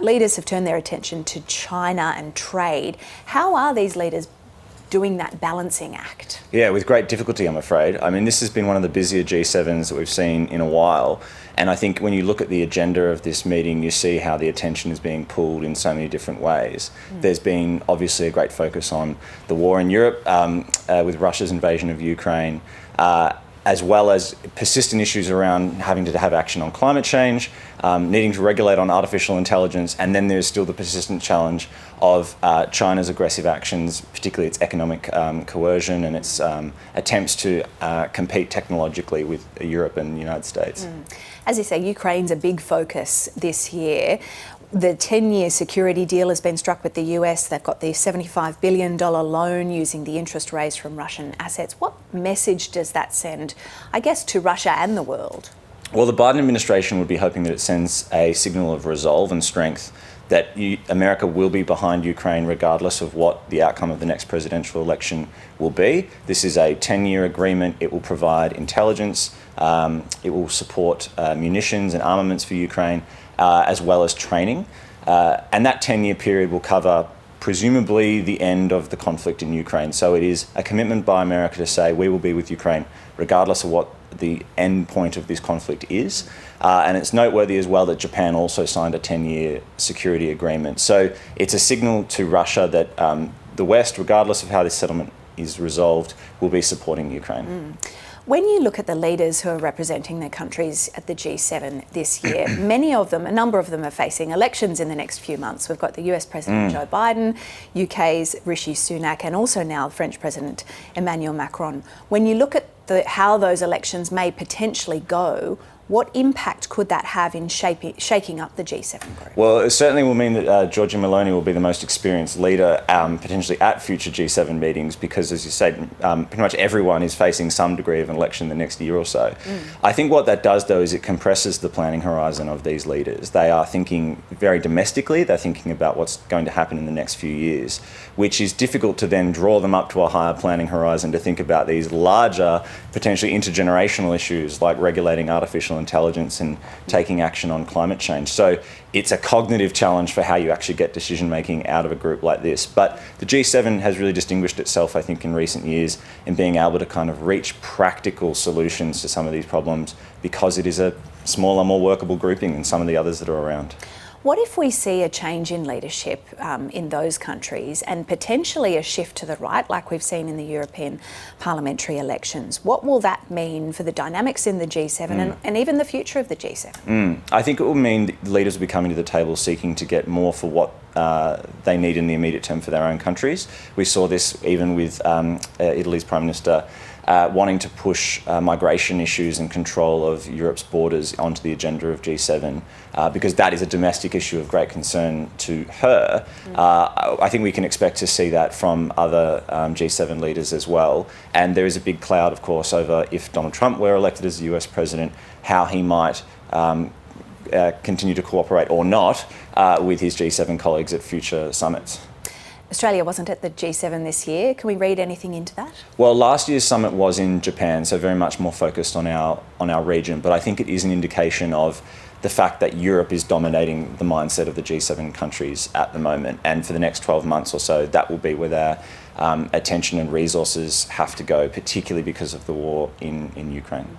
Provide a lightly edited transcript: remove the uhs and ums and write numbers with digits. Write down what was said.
leaders have turned their attention to China and trade. How are these leaders doing that balancing act? Yeah, with great difficulty, I'm afraid. I mean, this has been one of the busier G7s that we've seen in a while. And I think when you look at the agenda of this meeting, you see how the attention is being pulled in so many different ways. There's been obviously a great focus on the war in Europe with Russia's invasion of Ukraine, as well as persistent issues around having to have action on climate change, needing to regulate on artificial intelligence, and then there's still the persistent challenge of China's aggressive actions, particularly its economic coercion and its attempts to compete technologically with Europe and the United States. As you say, Ukraine's a big focus this year. The 10-year security deal has been struck with the US. They've got the $75 billion loan using the interest raised from Russian assets. What message does that send, I guess, to Russia and the world? Well, the Biden administration would be hoping that it sends a signal of resolve and strength that America will be behind Ukraine regardless of what the outcome of the next presidential election will be. This is a 10-year agreement. It will provide intelligence. It will support munitions and armaments for Ukraine, as well as training. And that 10-year period will cover presumably the end of the conflict in Ukraine. So it is a commitment by America to say we will be with Ukraine regardless of what the end point of this conflict is. And it's noteworthy as well that Japan also signed a 10-year security agreement. So it's a signal to Russia that the West, regardless of how this settlement is resolved, will be supporting Ukraine. When you look at the leaders who are representing their countries at the G7 this year, many of them, a number of them are facing elections in the next few months. We've got the US President Joe Biden, UK's Rishi Sunak, and also now French President Emmanuel Macron. When you look at how those elections may potentially go, what impact could that have in shaking up the G7 group? Well, it certainly will mean that Giorgia Meloni will be the most experienced leader potentially at future G7 meetings because, as you say, pretty much everyone is facing some degree of an election the next year or so. I think what that does, though, is it compresses the planning horizon of these leaders. They are thinking very domestically. They're thinking about what's going to happen in the next few years, which is difficult to then draw them up to a higher planning horizon to think about these larger, potentially intergenerational issues like regulating artificial intelligence and taking action on climate change. So it's a cognitive challenge for how you actually get decision making out of a group like this. But the G7 has really distinguished itself, I think, in recent years in being able to kind of reach practical solutions to some of these problems because it is a smaller, more workable grouping than some of the others that are around. What if we see a change in leadership in those countries and potentially a shift to the right, like we've seen in the European parliamentary elections? What will that mean for the dynamics in the G7 and even the future of the G7? I think it will mean that leaders will be coming to the table seeking to get more for what they need in the immediate term for their own countries. We saw this even with Italy's Prime Minister wanting to push migration issues and control of Europe's borders onto the agenda of G7 because that is a domestic issue of great concern to her. I think we can expect to see that from other G7 leaders as well. And there is a big cloud, of course, over if Donald Trump were elected as the US president, how he might continue to cooperate or not with his G7 colleagues at future summits. Australia wasn't at the G7 this year. Can we read anything into that? Well, last year's summit was in Japan, so very much more focused on our region. But I think it is an indication of the fact that Europe is dominating the mindset of the G7 countries at the moment. And for the next 12 months or so, that will be where their attention and resources have to go, particularly because of the war in Ukraine.